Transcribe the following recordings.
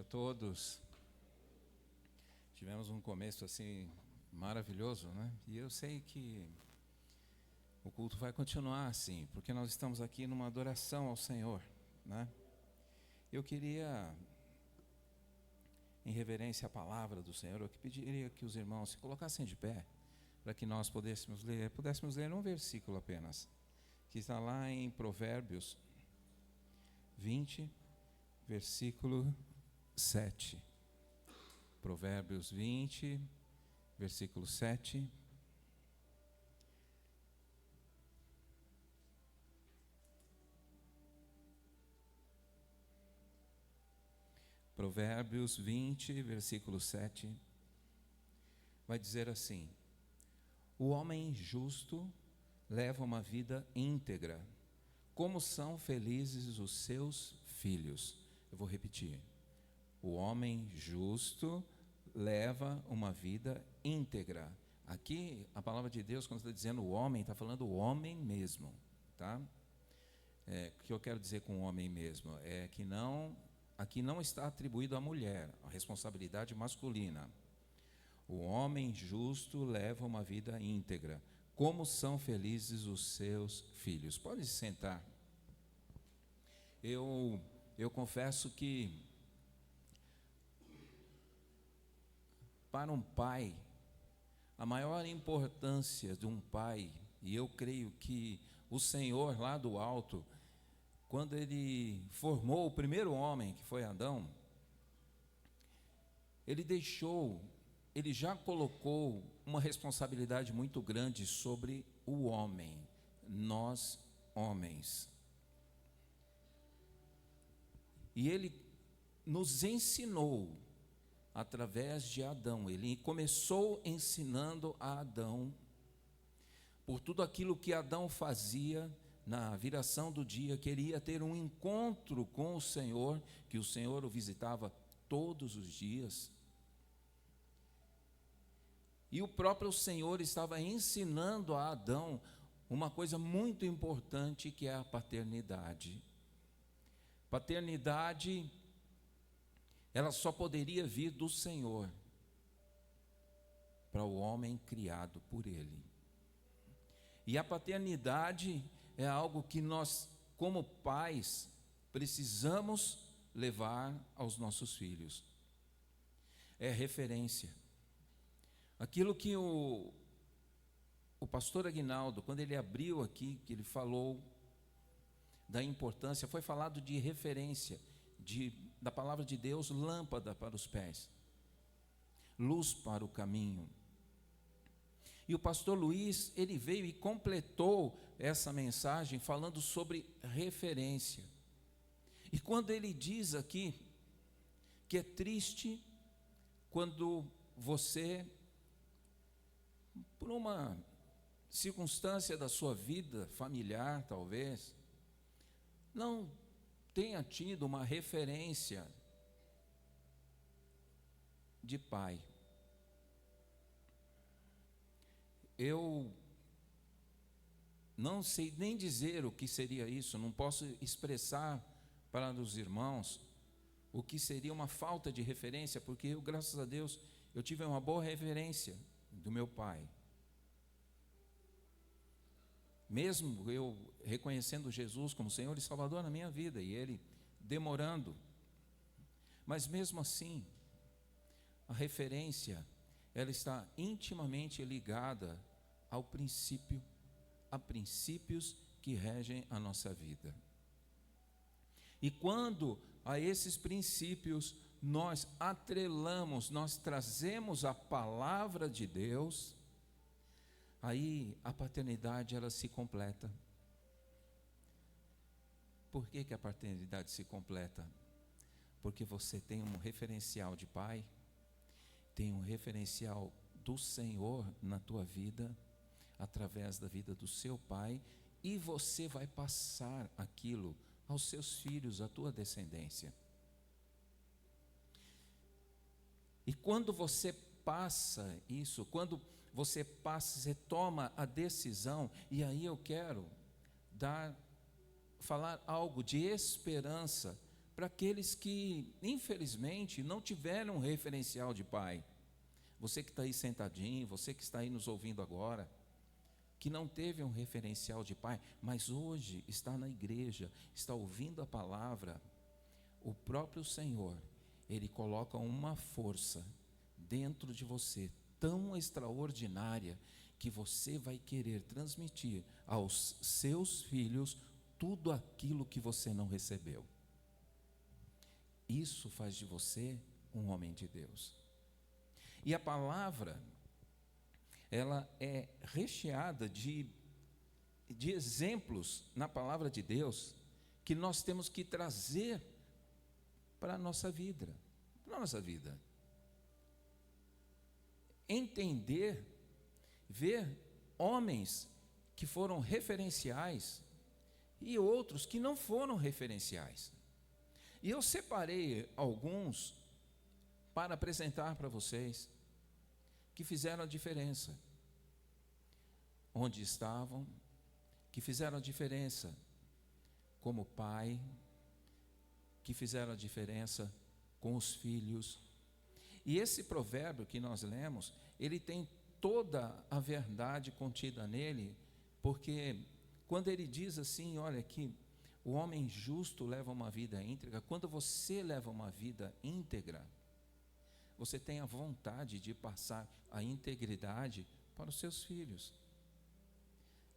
todos. Tivemos um começo assim maravilhoso, né? E eu sei que o culto vai continuar assim, porque nós estamos aqui numa adoração ao Senhor, né? Eu queria, em reverência à palavra do Senhor, eu pediria que os irmãos se colocassem de pé, para que nós pudéssemos ler um versículo apenas, que está lá em Provérbios 20, versículo 7. Provérbios 20, versículo 7. Provérbios 20, versículo 7, vai dizer assim: o homem justo leva uma vida íntegra, como são felizes os seus filhos. Eu vou repetir: o homem justo leva uma vida íntegra. Aqui, a palavra de Deus, quando está dizendo o homem, está falando o homem mesmo, tá? O que eu quero dizer com o homem mesmo? É que aqui não está atribuído à mulher, a responsabilidade masculina. O homem justo leva uma vida íntegra. Como são felizes os seus filhos. Pode se sentar. Eu confesso que para um pai, a maior importância de um pai, e eu creio que o Senhor lá do alto, quando Ele formou o primeiro homem, que foi Adão, Ele já colocou uma responsabilidade muito grande sobre o homem, nós homens. E Ele nos ensinou através de Adão. Ele começou ensinando a Adão por tudo aquilo que Adão fazia na viração do dia, queria ter um encontro com o Senhor, que o Senhor o visitava todos os dias. E o próprio Senhor estava ensinando a Adão uma coisa muito importante, que é a paternidade. Paternidade, ela só poderia vir do Senhor para o homem criado por Ele. E a paternidade é algo que nós, como pais, precisamos levar aos nossos filhos. É referência. Aquilo que o pastor Aguinaldo, quando ele abriu aqui, que ele falou da importância, foi falado de referência, da palavra de Deus, lâmpada para os pés, luz para o caminho. E o pastor Luiz, ele veio e completou essa mensagem falando sobre referência. E quando ele diz aqui que é triste quando você, por uma circunstância da sua vida familiar, talvez, não tenha tido uma referência de pai. Eu não sei nem dizer o que seria isso, não posso expressar para os irmãos o que seria uma falta de referência, porque eu, graças a Deus, eu tive uma boa referência do meu pai. Mesmo eu reconhecendo Jesus como Senhor e Salvador na minha vida, e Ele demorando, mas mesmo assim, a referência, ela está intimamente ligada a princípios que regem a nossa vida. E quando a esses princípios nós atrelamos, nós trazemos a palavra de Deus, aí a paternidade ela se completa. Por que a paternidade se completa? Porque você tem um referencial de pai, tem um referencial do Senhor na tua vida, através da vida do seu pai, e você vai passar aquilo aos seus filhos, à tua descendência. E quando você passa isso, quando você toma a decisão, e aí eu quero falar algo de esperança para aqueles que, infelizmente, não tiveram um referencial de pai. Você que está aí sentadinho, você que está aí nos ouvindo agora, que não teve um referencial de pai, mas hoje está na igreja, está ouvindo a palavra, o próprio Senhor, Ele coloca uma força dentro de você, tão extraordinária, que você vai querer transmitir aos seus filhos tudo aquilo que você não recebeu. Isso faz de você um homem de Deus. E a palavra, ela é recheada de exemplos na palavra de Deus que nós temos que trazer para a nossa vida. Para a nossa vida. Entender, ver homens que foram referenciais e outros que não foram referenciais. E eu separei alguns para apresentar para vocês, que fizeram a diferença onde estavam, que fizeram a diferença como pai, que fizeram a diferença com os filhos. E esse provérbio que nós lemos, ele tem toda a verdade contida nele, porque quando ele diz assim, olha que o homem justo leva uma vida íntegra, quando você leva uma vida íntegra, você tem a vontade de passar a integridade para os seus filhos.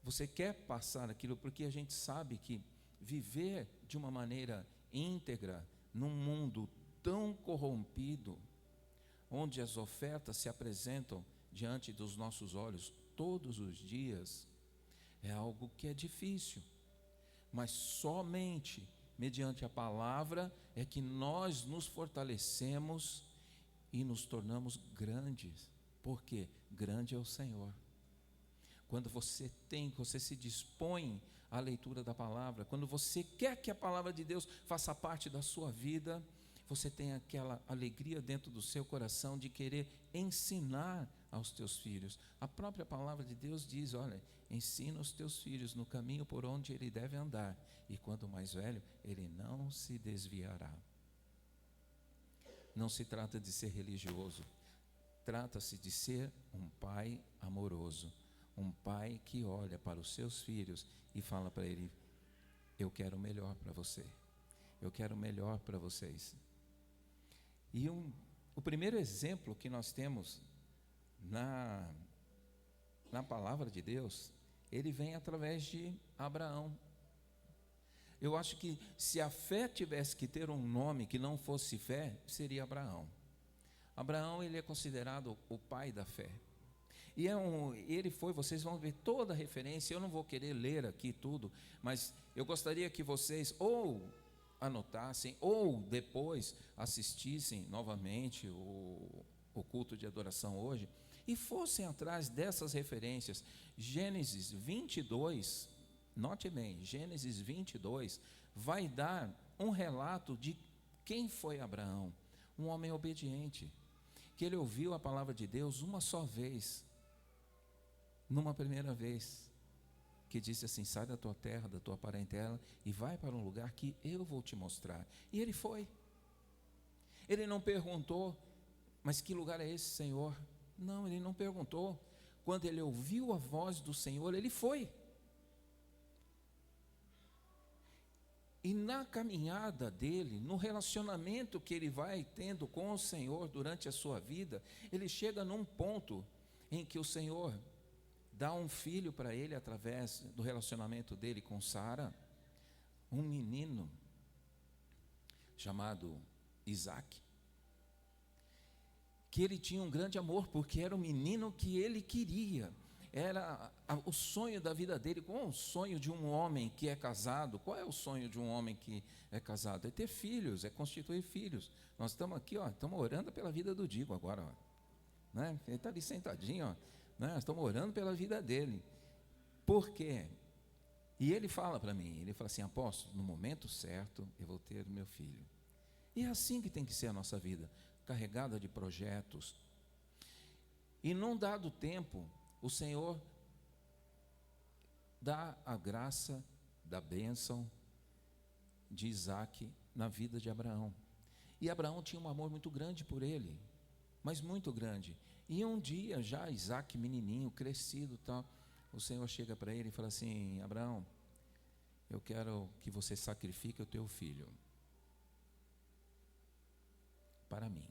Você quer passar aquilo porque a gente sabe que viver de uma maneira íntegra num mundo tão corrompido, onde as ofertas se apresentam diante dos nossos olhos todos os dias, é algo que é difícil. Mas somente mediante a palavra é que nós nos fortalecemos e nos tornamos grandes, porque grande é o Senhor. Quando você se dispõe à leitura da palavra, quando você quer que a palavra de Deus faça parte da sua vida, você tem aquela alegria dentro do seu coração de querer ensinar aos teus filhos. A própria palavra de Deus diz, olha, ensina os teus filhos no caminho por onde ele deve andar, e quando mais velho, ele não se desviará. Não se trata de ser religioso, trata-se de ser um pai amoroso, um pai que olha para os seus filhos e fala para ele, eu quero o melhor para você, eu quero o melhor para vocês. E o primeiro exemplo que nós temos na palavra de Deus, ele vem através de Abraão. Eu acho que se a fé tivesse que ter um nome que não fosse fé, seria Abraão. Abraão, ele é considerado o pai da fé. E ele foi, vocês vão ver toda a referência, eu não vou querer ler aqui tudo, mas eu gostaria que vocês ou anotassem, ou depois assistissem novamente o culto de adoração hoje, e fossem atrás dessas referências. Gênesis 22, note bem, Gênesis 22 vai dar um relato de quem foi Abraão, um homem obediente, que ele ouviu a palavra de Deus uma só vez, numa primeira vez, que disse assim, sai da tua terra, da tua parentela, e vai para um lugar que eu vou te mostrar. E ele foi. Ele não perguntou, mas que lugar é esse, Senhor? Não, ele não perguntou. Quando ele ouviu a voz do Senhor, ele foi. E na caminhada dele, no relacionamento que ele vai tendo com o Senhor durante a sua vida, ele chega num ponto em que o Senhor dá um filho para ele através do relacionamento dele com Sara, um menino chamado Isaac, que ele tinha um grande amor, porque era o menino que ele queria, era o sonho da vida dele. Qual é o sonho de um homem que é casado? Qual é o sonho de um homem que é casado? É ter filhos, é constituir filhos. Nós estamos aqui, estamos orando pela vida do Digo agora, né? Ele está ali sentadinho, né? Nós estamos orando pela vida dele. Por quê? E ele fala para mim, ele fala assim, apóstolo, no momento certo eu vou ter meu filho. E é assim que tem que ser a nossa vida, carregada de projetos. E num dado tempo, o Senhor dá a graça da bênção de Isaac na vida de Abraão. E Abraão tinha um amor muito grande por ele, mas muito grande. E um dia, já Isaac, menininho, crescido, tal, o Senhor chega para ele e fala assim: Abraão, eu quero que você sacrifique o teu filho para mim.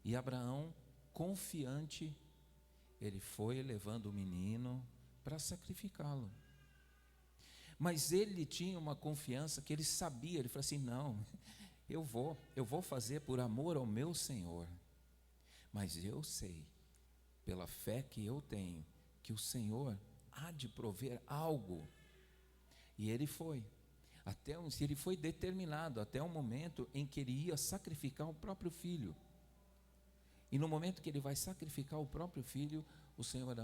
E Abraão, confiante, ele foi levando o menino para sacrificá-lo. Mas ele tinha uma confiança que ele sabia, ele falou assim: não, eu vou fazer por amor ao meu Senhor. Mas eu sei, pela fé que eu tenho, que o Senhor há de prover algo. E ele foi. Ele foi determinado até o momento em que ele ia sacrificar o próprio filho. E no momento que ele vai sacrificar o próprio filho, o Senhor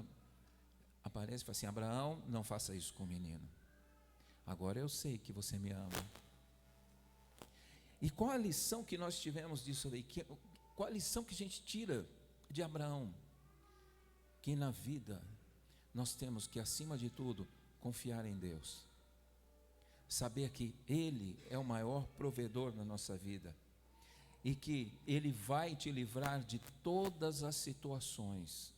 aparece e fala assim: Abraão, não faça isso com o menino. Agora eu sei que você me ama. E qual a lição que nós tivemos disso aí? Qual a lição que a gente tira de Abraão? Que na vida nós temos que, acima de tudo, confiar em Deus. Saber que Ele é o maior provedor na nossa vida. E que Ele vai te livrar de todas as situações.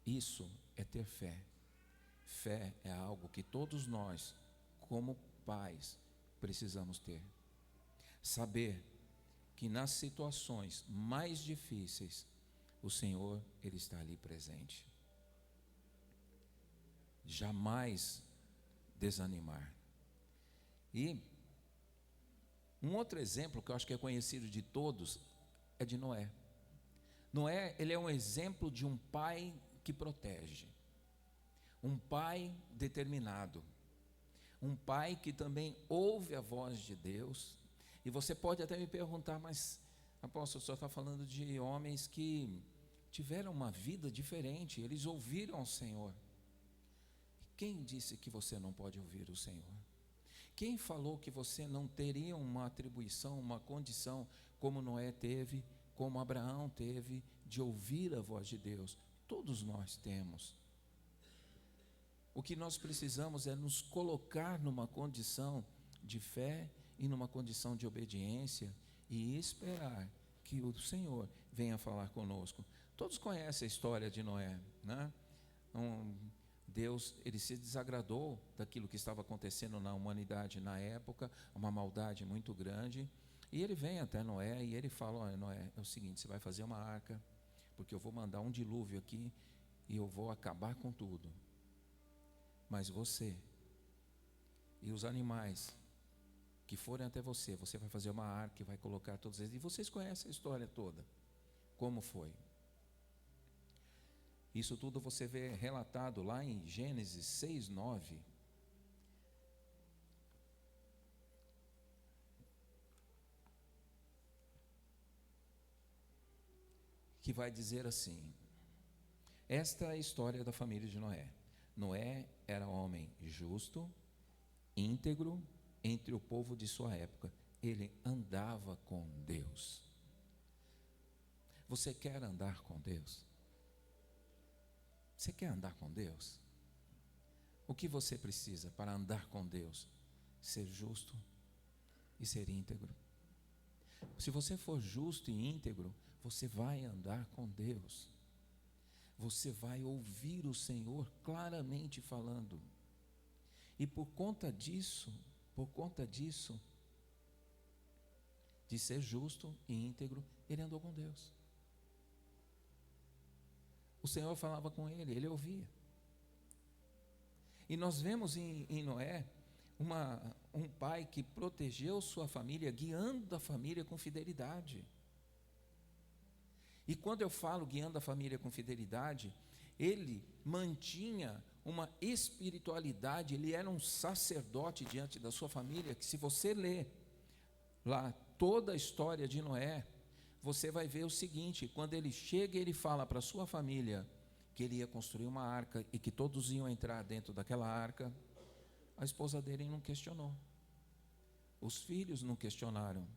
Isso é ter fé. Fé é algo que todos nós, como pais, precisamos ter. Saber que nas situações mais difíceis, o Senhor, Ele está ali presente. Jamais desanimar. E um outro exemplo que eu acho que é conhecido de todos é de Noé. Noé, ele é um exemplo de um pai que protege. Um pai determinado. Um pai que também ouve a voz de Deus. E você pode até me perguntar: mas apóstolo, o senhor está falando de homens que tiveram uma vida diferente, eles ouviram ao Senhor. Quem disse que você não pode ouvir o Senhor? Quem falou que você não teria uma atribuição, uma condição, como Noé teve, como Abraão teve, de ouvir a voz de Deus? Todos nós temos. O que nós precisamos é nos colocar numa condição de fé e numa condição de obediência e esperar que o Senhor venha falar conosco. Todos conhecem a história de Noé, né? Deus, ele se desagradou daquilo que estava acontecendo na humanidade na época, uma maldade muito grande, e ele vem até Noé e ele fala: olha, Noé, é o seguinte, você vai fazer uma arca, porque eu vou mandar um dilúvio aqui e eu vou acabar com tudo. Mas você e os animais que forem até você, você vai fazer uma arca e vai colocar todos eles. E vocês conhecem a história toda, como foi. Isso tudo você vê relatado lá em Gênesis 6:9. Que vai dizer assim: esta é a história da família de Noé. Noé era homem justo, íntegro entre o povo de sua época. Ele andava com Deus. Você quer andar com Deus? Você quer andar com Deus? O que você precisa para andar com Deus? Ser justo e ser íntegro. Se você for justo e íntegro, você vai andar com Deus. Você vai ouvir o Senhor claramente falando. E por conta disso, de ser justo e íntegro, ele andou com Deus. O Senhor falava com ele, ele ouvia. E nós vemos em Noé um pai que protegeu sua família, guiando a família com fidelidade. E quando eu falo guiando a família com fidelidade, ele mantinha uma espiritualidade, ele era um sacerdote diante da sua família, que se você ler lá toda a história de Noé, você vai ver o seguinte: quando ele chega e ele fala para a sua família que ele ia construir uma arca e que todos iam entrar dentro daquela arca, a esposa dele não questionou, os filhos não questionaram.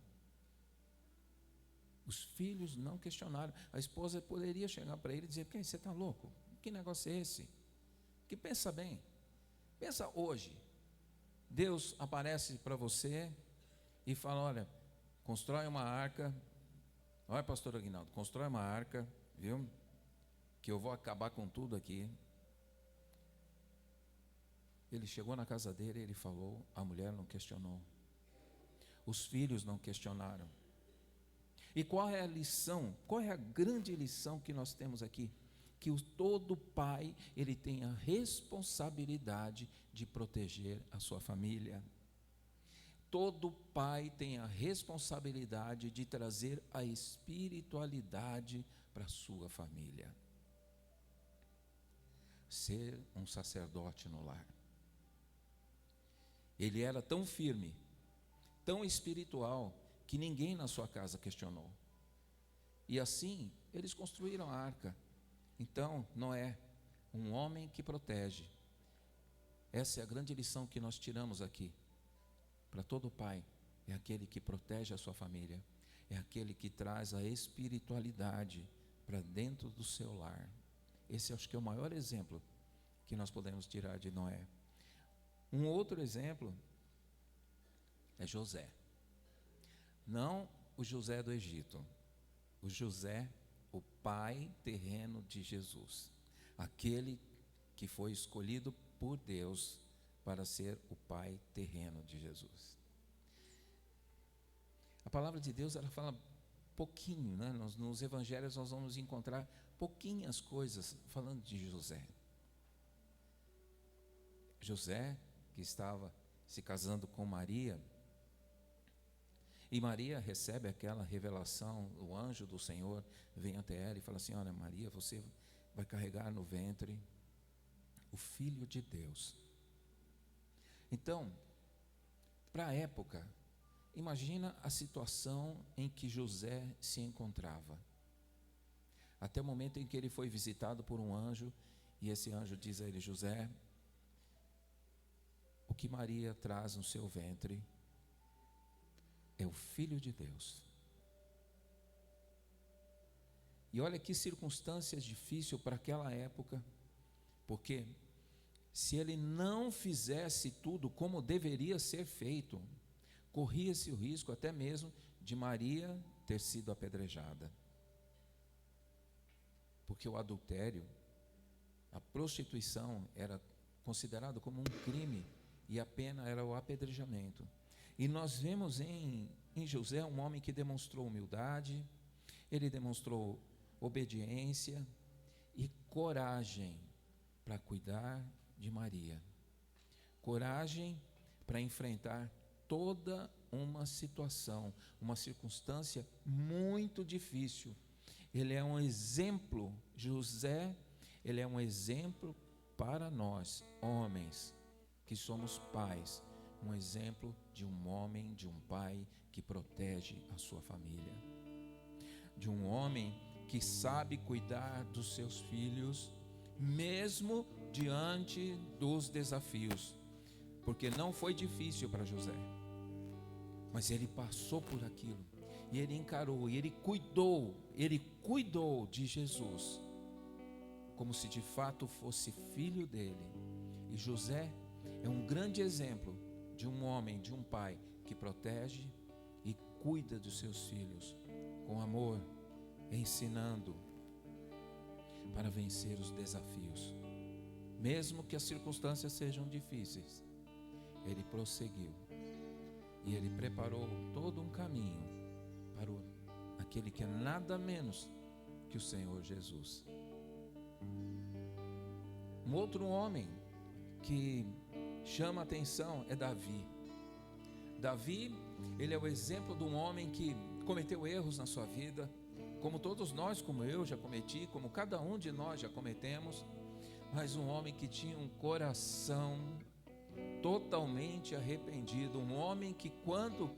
Os filhos não questionaram. A esposa poderia chegar para ele e dizer: você está louco? Que negócio é esse? Que pensa bem. Pensa hoje, Deus aparece para você e fala: olha, constrói uma arca. Olha, pastor Aguinaldo, constrói uma arca, viu? Que eu vou acabar com tudo aqui. Ele chegou na casa dele, ele falou, a mulher não questionou. Os filhos não questionaram. E qual é a lição? Qual é a grande lição que nós temos aqui? Que todo pai, ele tem a responsabilidade de proteger a sua família. Todo pai tem a responsabilidade de trazer a espiritualidade para a sua família. Ser um sacerdote no lar. Ele era tão firme, tão espiritual, que ninguém na sua casa questionou. E assim, eles construíram a arca. Então, Noé, um homem que protege. Essa é a grande lição que nós tiramos aqui. Para todo pai, é aquele que protege a sua família. É aquele que traz a espiritualidade para dentro do seu lar. Esse acho que é o maior exemplo que nós podemos tirar de Noé. Um outro exemplo é José. Não o José do Egito, o José, o pai terreno de Jesus, aquele que foi escolhido por Deus para ser o pai terreno de Jesus. A palavra de Deus, ela fala pouquinho, né? Nos evangelhos nós vamos encontrar pouquinhas coisas falando de José. José, que estava se casando com Maria, e Maria recebe aquela revelação, o anjo do Senhor vem até ela e fala assim: olha, Maria, você vai carregar no ventre o Filho de Deus. Então, para a época, imagina a situação em que José se encontrava. Até o momento em que ele foi visitado por um anjo, e esse anjo diz a ele: José, o que Maria traz no seu ventre é o Filho de Deus. E olha que circunstâncias difíceis para aquela época, porque se ele não fizesse tudo como deveria ser feito, corria-se o risco até mesmo de Maria ter sido apedrejada. Porque o adultério, a prostituição era considerado como um crime e a pena era o apedrejamento. E nós vemos em José um homem que demonstrou humildade, ele demonstrou obediência e coragem para cuidar de Maria. Coragem para enfrentar toda uma situação, uma circunstância muito difícil. Ele é um exemplo, José, ele é um exemplo para nós, homens, que somos pais, um exemplo de um homem, de um pai que protege a sua família, de um homem que sabe cuidar dos seus filhos, mesmo diante dos desafios, porque não foi difícil para José, mas ele passou por aquilo, e ele encarou, e ele cuidou de Jesus, como se de fato fosse filho dele. E José é um grande exemplo de um homem, de um pai que protege e cuida dos seus filhos com amor, ensinando para vencer os desafios. Mesmo que as circunstâncias sejam difíceis, ele prosseguiu e ele preparou todo um caminho para aquele que é nada menos que o Senhor Jesus. Um outro homem que chama a atenção é Davi. Davi, ele é o exemplo de um homem que cometeu erros na sua vida, como todos nós, como eu já cometi, como cada um de nós já cometemos, mas um homem que tinha um coração totalmente arrependido, um homem que quando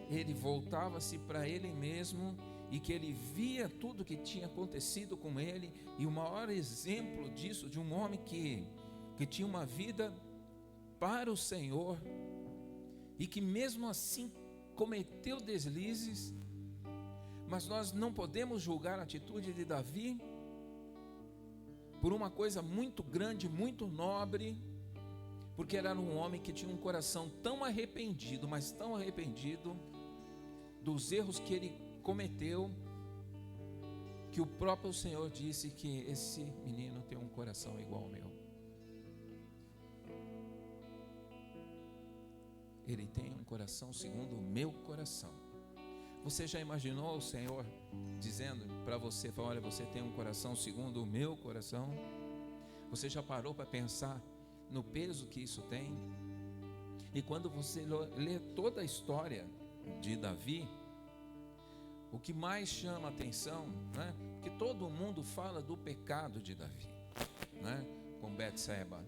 ele voltava-se para ele mesmo e que ele via tudo que tinha acontecido com ele, e o maior exemplo disso, de um homem que tinha uma vida para o Senhor e que mesmo assim cometeu deslizes, mas nós não podemos julgar a atitude de Davi por uma coisa muito grande, muito nobre, porque era um homem que tinha um coração tão arrependido, mas tão arrependido dos erros que ele cometeu, que o próprio Senhor disse que esse menino tem um coração igual ao meu. Ele tem um coração segundo o meu coração. Você já imaginou o Senhor dizendo para você, olha, você tem um coração segundo o meu coração? Você já parou para pensar no peso que isso tem? E quando você lê toda a história de Davi, o que mais chama a atenção, né? Que todo mundo fala do pecado de Davi, né? Com Betseba.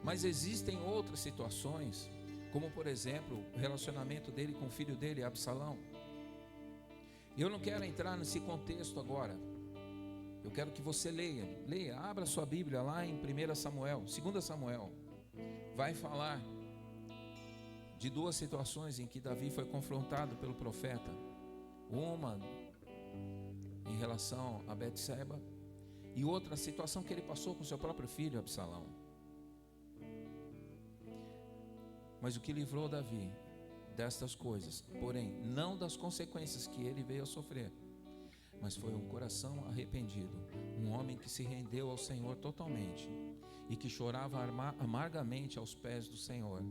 Mas existem outras situações, como por exemplo, o relacionamento dele com o filho dele, Absalão. Eu não quero entrar nesse contexto agora. Eu quero que você leia, abra sua Bíblia lá em 1 Samuel, 2 Samuel. Vai falar de duas situações em que Davi foi confrontado pelo profeta. Uma em relação a Betseba e outra situação que ele passou com seu próprio filho Absalão. Mas o que livrou Davi destas coisas, porém não das consequências que ele veio a sofrer, mas foi um coração arrependido, um homem que se rendeu ao Senhor totalmente e que chorava amargamente aos pés do Senhor.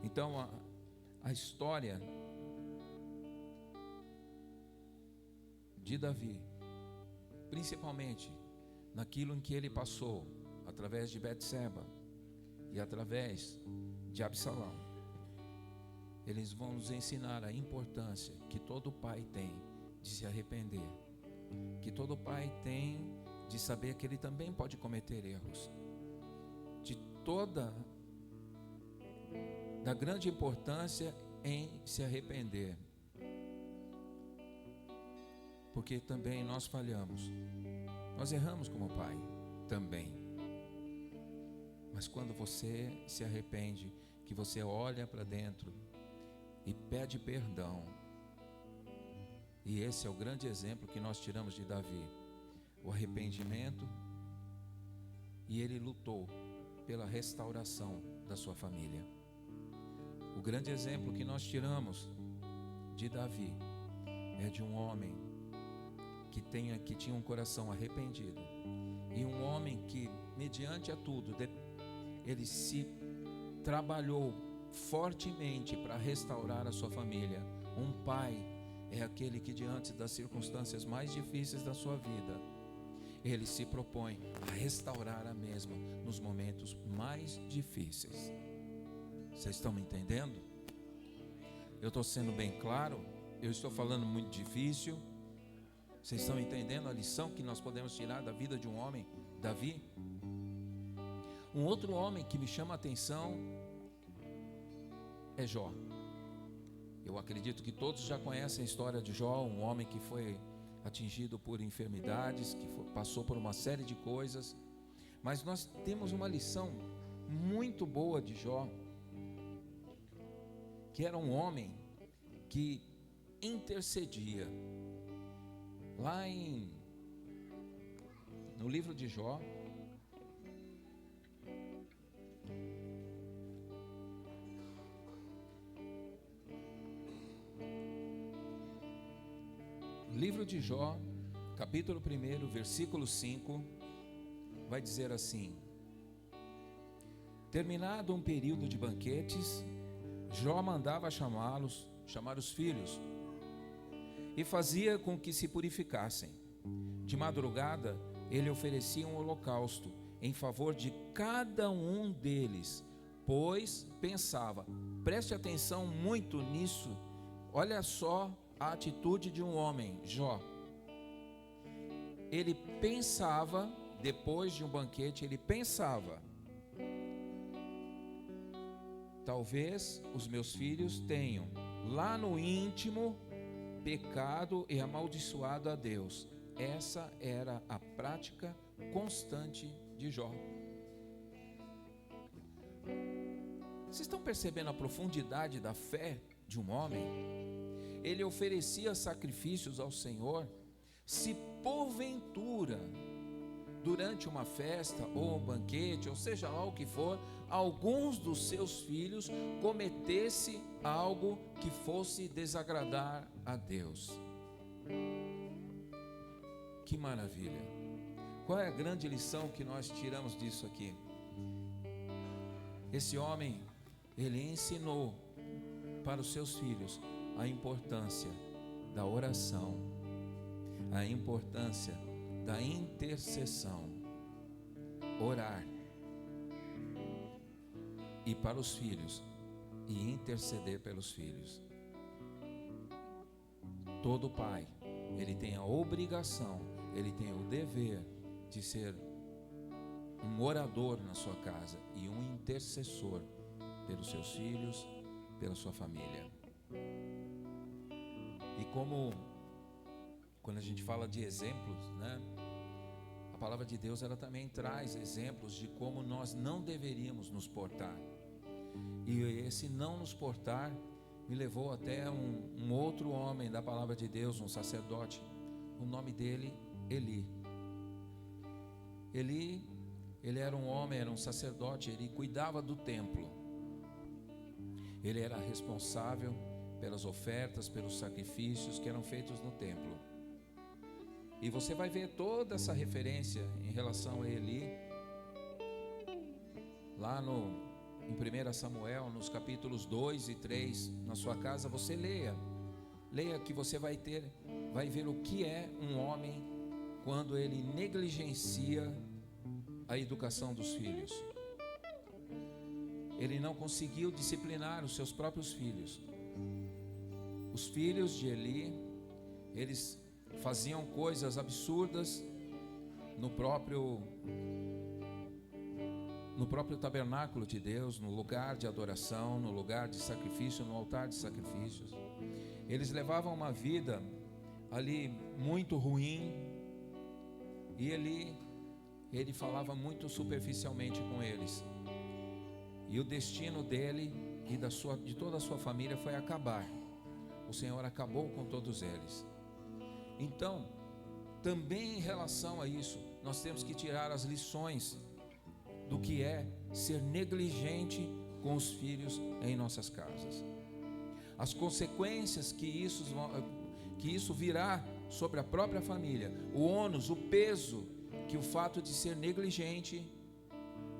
Então a história de Davi, principalmente naquilo em que ele passou, através de Betseba e através de Absalão, eles vão nos ensinar a importância que todo pai tem de se arrepender, que todo pai tem de saber que ele também pode cometer erros, da grande importância em se arrepender, porque também nós falhamos, nós erramos como pai também. Mas quando você se arrepende, que você olha para dentro e pede perdão, e esse é o grande exemplo que nós tiramos de Davi, o arrependimento, e ele lutou pela restauração da sua família. O grande exemplo que nós tiramos de Davi é de um homem que tinha um coração arrependido, e um homem que, mediante a tudo, ele se trabalhou fortemente para restaurar a sua família. Um pai é aquele que, diante das circunstâncias mais difíceis da sua vida, ele se propõe a restaurar a mesma nos momentos mais difíceis. Vocês estão me entendendo? Eu estou sendo bem claro? Eu estou falando muito difícil? Vocês estão entendendo a lição que nós podemos tirar da vida de um homem, Davi? Um outro homem que me chama a atenção é Jó. Eu acredito que todos já conhecem a história de Jó, um homem que foi atingido por enfermidades, que passou por uma série de coisas. Mas nós temos uma lição muito boa de Jó, que era um homem que intercedia. Lá no livro de Jó, livro de Jó, capítulo 1, versículo 5, vai dizer assim: terminado um período de banquetes, Jó mandava chamar os filhos, e fazia com que se purificassem. De madrugada, ele oferecia um holocausto em favor de cada um deles, pois pensava, preste atenção muito nisso, olha só a atitude de um homem, Jó. Ele pensava, depois de um banquete, ele pensava, talvez os meus filhos tenham lá no íntimo pecado e amaldiçoado a Deus. Essa era a prática constante de Jó. Vocês estão percebendo a profundidade da fé de um homem? Ele oferecia sacrifícios ao Senhor, se porventura durante uma festa ou um banquete, ou seja lá o que for, alguns dos seus filhos cometesse algo que fosse desagradar a Deus. Que maravilha! Qual é a grande lição que nós tiramos disso aqui? Esse homem, ele ensinou para os seus filhos a importância da oração, a importância da intercessão, orar, e para os filhos, e interceder pelos filhos. Todo pai, ele tem a obrigação, ele tem o dever de ser um orador na sua casa e um intercessor pelos seus filhos, pela sua família. E quando a gente fala de exemplos, né? A palavra de Deus, ela também traz exemplos de como nós não deveríamos nos portar. E esse não nos portar me levou até um outro homem da palavra de Deus, um sacerdote. O nome dele, Eli. Ele era um homem, era um sacerdote, ele cuidava do templo. Ele era responsável pelas ofertas, pelos sacrifícios que eram feitos no templo. E você vai ver toda essa referência em relação a Eli lá em 1 Samuel, nos capítulos 2 e 3, na sua casa. Você leia que você vai ver o que é um homem quando ele negligencia a educação dos filhos. Ele não conseguiu disciplinar os seus próprios filhos. Os filhos de Eli, eles faziam coisas absurdas no próprio tabernáculo de Deus, no lugar de adoração, no lugar de sacrifício, no altar de sacrifícios. Eles levavam uma vida ali muito ruim, e ele falava muito superficialmente com eles. E o destino dele e de toda a sua família foi acabar. O Senhor acabou com todos eles. Então, também em relação a isso, nós temos que tirar as lições do que é ser negligente com os filhos em nossas casas. As consequências que isso virá sobre a própria família, o ônus, o peso que o fato de ser negligente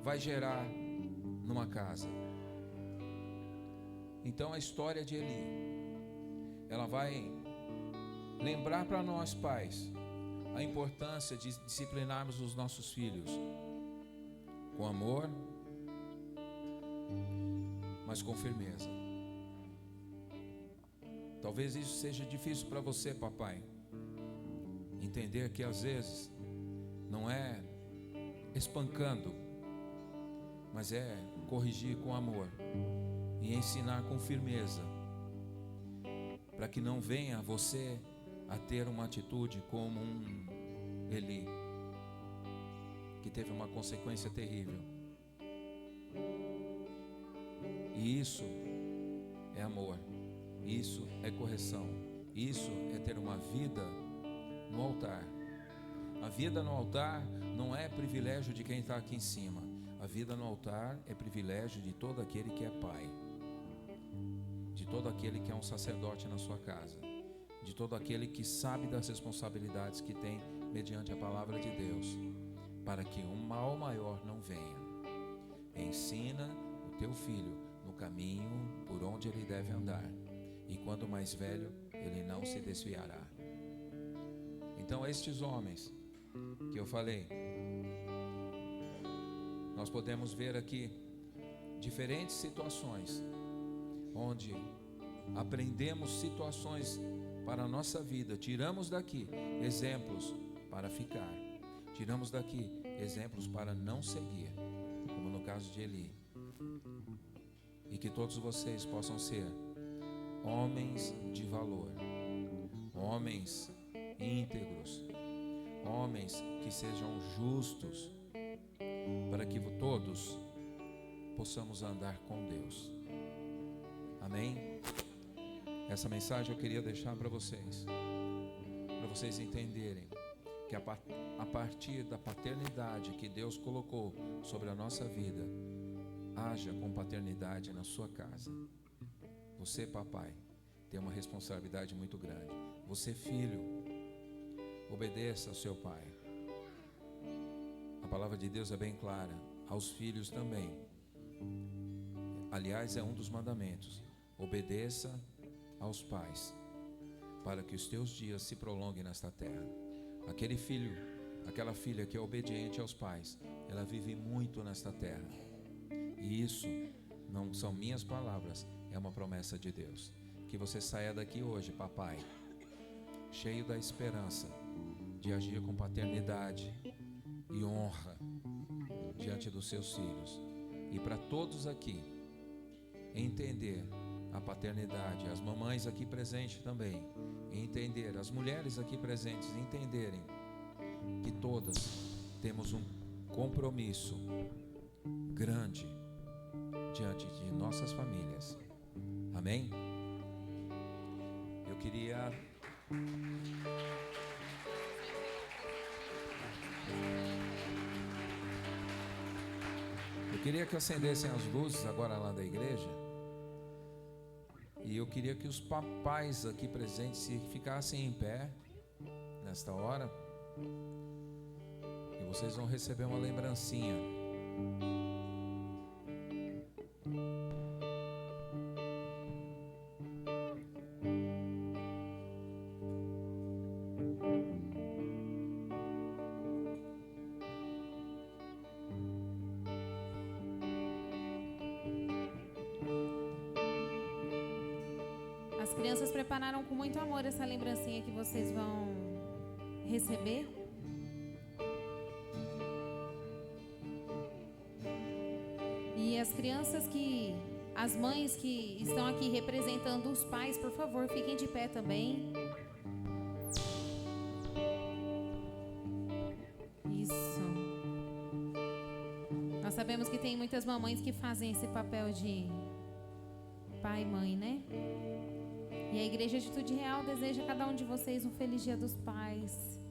vai gerar numa casa. Então a história de Eli, ela vai lembrar para nós pais a importância de disciplinarmos os nossos filhos com amor, mas com firmeza. Talvez isso seja difícil para você, papai, entender que às vezes não é espancando, mas é corrigir com amor e ensinar com firmeza, para que não venha você a ter uma atitude como um Eli, que teve uma consequência terrível. E isso é amor, isso é correção, isso é ter uma vida no altar. A vida no altar não é privilégio de quem está aqui em cima. A vida no altar é privilégio de todo aquele que é pai, de todo aquele que é um sacerdote na sua casa, de todo aquele que sabe das responsabilidades que tem mediante a palavra de Deus, para que um mal maior não venha. Ensina o teu filho no caminho por onde ele deve andar, e quando mais velho, ele não se desviará. Então, estes homens que eu falei, nós podemos ver aqui diferentes situações onde aprendemos situações para a nossa vida, tiramos daqui exemplos para ficar, tiramos daqui exemplos para não seguir, como no caso de Eli. E que todos vocês possam ser homens de valor, homens íntegros, homens que sejam justos, para que todos possamos andar com Deus. Amém? Essa mensagem eu queria deixar para vocês entenderem que a partir da paternidade que Deus colocou sobre a nossa vida, haja com paternidade na sua casa. Você, papai, tem uma responsabilidade muito grande. Você, filho, obedeça ao seu pai. A palavra de Deus é bem clara, aos filhos também. Aliás, é um dos mandamentos: obedeça aos pais, para que os teus dias se prolonguem nesta terra. Aquele filho, aquela filha que é obediente aos pais, ela vive muito nesta terra. E isso não são minhas palavras, é uma promessa de Deus. Que você saia daqui hoje, papai, cheio da esperança de agir com paternidade e honra diante dos seus filhos. E para todos aqui entender a paternidade, as mamães aqui presentes também, entender, as mulheres aqui presentes entenderem que todas temos um compromisso grande diante de nossas famílias. Amém? Eu queria que acendessem as luzes agora lá da igreja. E eu queria que os papais aqui presentes se ficassem em pé nesta hora. E vocês vão receber uma lembrancinha. As crianças prepararam com muito amor essa lembrancinha que vocês vão receber. E as crianças as mães que estão aqui representando os pais, por favor, fiquem de pé também. Isso. Nós sabemos que tem muitas mamães que fazem esse papel de pai e mãe, né? E a Igreja Atitude Real deseja a cada um de vocês um feliz Dia dos Pais.